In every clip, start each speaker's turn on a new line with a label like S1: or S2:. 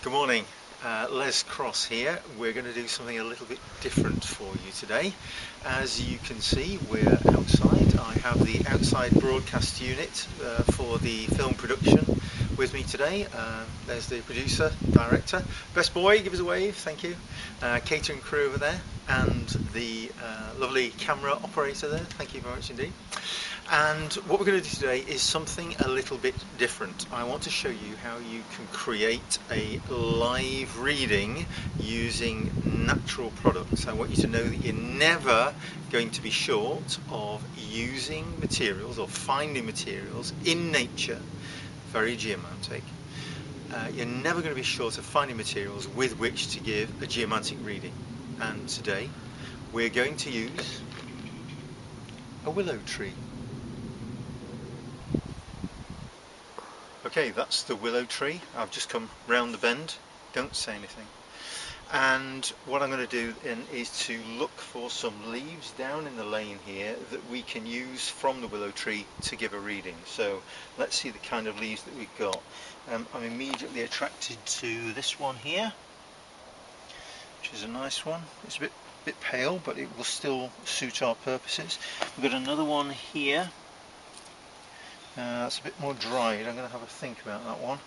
S1: Good morning, Les Cross here. We're going to do something a little bit different for you today. As you can see, we're outside. I have the outside broadcast unit for the film production with me today. There's the producer, director, best boy, give us a wave, thank you. Catering crew over there, and the lovely camera operator there, thank you very much indeed. And what we're going to do today is something a little bit different. I want to show you how you can create a live reading using natural products. I want you to know that you're never going to be short of using materials or finding materials in nature, very geomantic. You're never going to be short of finding materials with which to give a geomantic reading. And today we're going to use a willow tree. Okay, that's the willow tree. I've just come round the bend. Don't say anything. And what I'm going to do then is to look for some leaves down in the lane here that we can use from the willow tree to give a reading. So let's see the kind of leaves that we've got. I'm immediately attracted to this one here, which is a nice one. It's a bit pale, but it will still suit our purposes. We've got another one here. That's a bit more dried. I'm going to have a think about that one.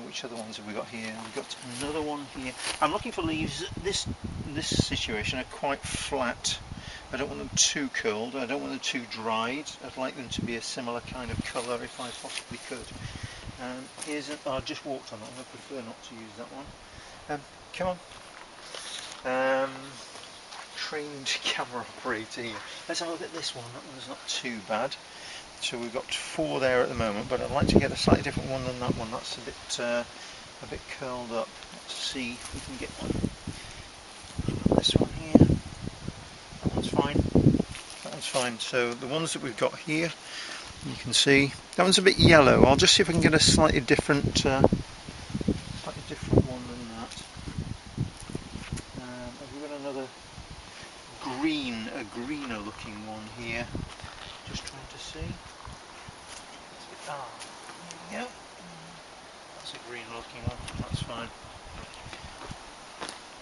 S1: Which other ones have we got here? We've got another one here. I'm looking for leaves. This situation are quite flat. I don't want them too curled. I don't want them too dried. I'd like them to be a similar kind of colour if I possibly could. I just walked on that one. I prefer not to use that one. Come on. Trained camera operator here. Let's have a look at this one. That one's not too bad. So we've got 4 there at the moment, but I'd like to get a slightly different one than that one. That's a bit curled up. Let's see if we can get one. This one here. That one's fine. That one's fine. So the ones that we've got here, you can see that one's a bit yellow. I'll just see if I can get a slightly different one than that. Have we got another greener looking one here? Just trying to see. There we go. That's a green looking one, that's fine.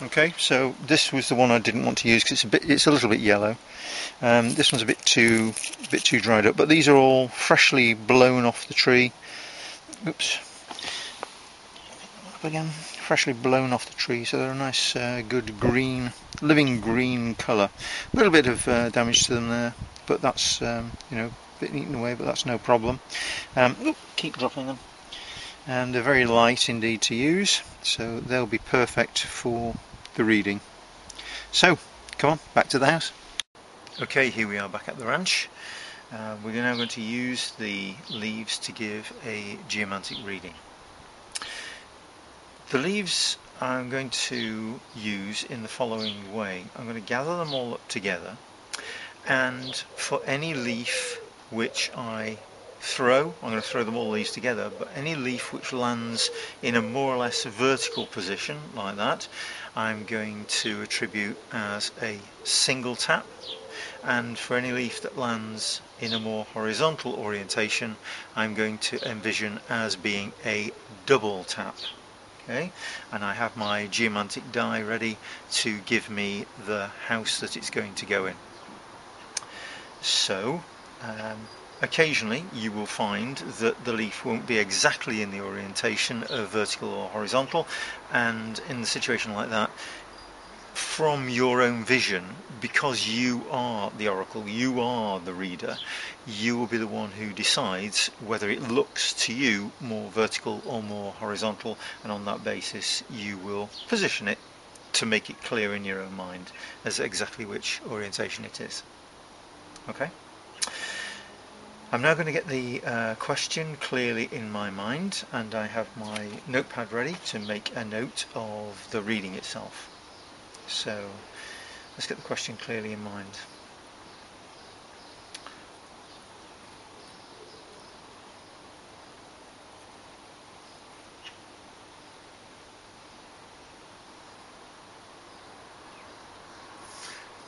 S1: Okay, so this was the one I didn't want to use because it's a little bit yellow. This one's a bit too dried up, but these are all freshly blown off the tree. Oops. Up again. Freshly blown off the tree, so they're a nice, good green, living green colour. A little bit of damage to them there, but that's bit eaten away, but that's no problem. Keep dropping them, and they're very light indeed to use, so they'll be perfect for the reading. So come on, back to the house. Okay, here we are back at the ranch. We're now going to use the leaves to give a geomantic reading. The leaves I'm going to use in the following way. I'm going to gather them all up together, and for any leaf which I throw, I'm going to throw them all these together, but any leaf which lands in a more or less vertical position like that, I'm going to attribute as a single tap, and for any leaf that lands in a more horizontal orientation, I'm going to envision as being a double tap. Okay, and I have my geomantic die ready to give me the house that it's going to go in. So occasionally you will find that the leaf won't be exactly in the orientation of vertical or horizontal, and in a situation like that, from your own vision, because you are the oracle, you are the reader, you will be the one who decides whether it looks to you more vertical or more horizontal, and on that basis you will position it to make it clear in your own mind as exactly which orientation it is. Okay? I'm now going to get the question clearly in my mind, and I have my notepad ready to make a note of the reading itself. So let's get the question clearly in mind.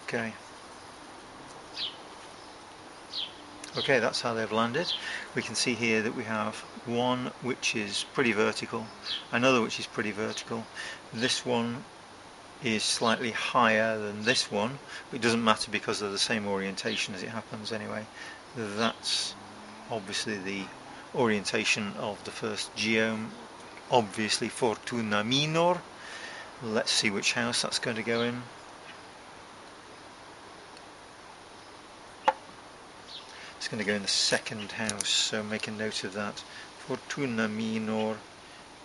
S1: Okay. Okay, that's how they've landed. We can see here that we have one which is pretty vertical, another which is pretty vertical. This one is slightly higher than this one, but it doesn't matter because they're the same orientation as it happens anyway. That's obviously the orientation of the first geom, obviously Fortuna Minor. Let's see which house that's going to go in. It's going to go in the second house, so make a note of that. Fortuna Minor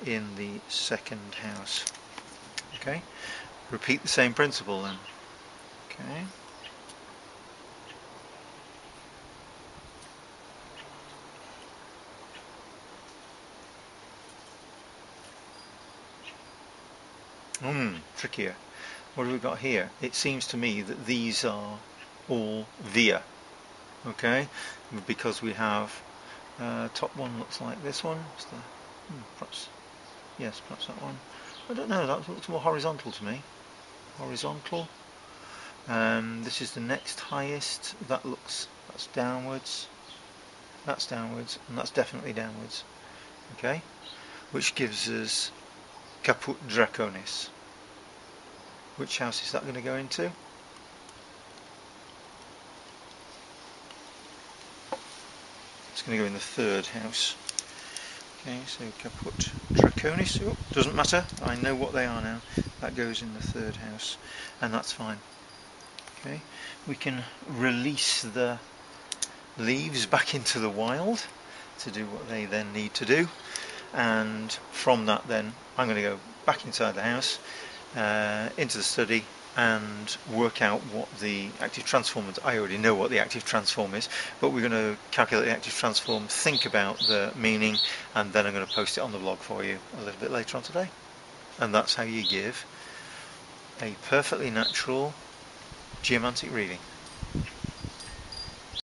S1: in the second house. Okay, repeat the same principle then. Okay. Trickier. What have we got here? It seems to me that these are all via. Okay, because we have top one looks like this one. Perhaps, yes, perhaps that one. I don't know. That looks more horizontal to me. Horizontal. This is the next highest. That's downwards. That's downwards, and that's definitely downwards. Okay, which gives us Caput Draconis. Which house is that going to go into? It's going to go in the third house. Okay, so Caput Draconis. Oh, doesn't matter. I know what they are now. That goes in the third house, and that's fine. Okay, we can release the leaves back into the wild to do what they then need to do, and from that then I'm going to go back inside the house, into the study, and work out what the active transform is. I already know what the active transform is, but we're going to calculate the active transform, think about the meaning, and then I'm going to post it on the blog for you a little bit later on today. And that's how you give a perfectly natural geomantic reading.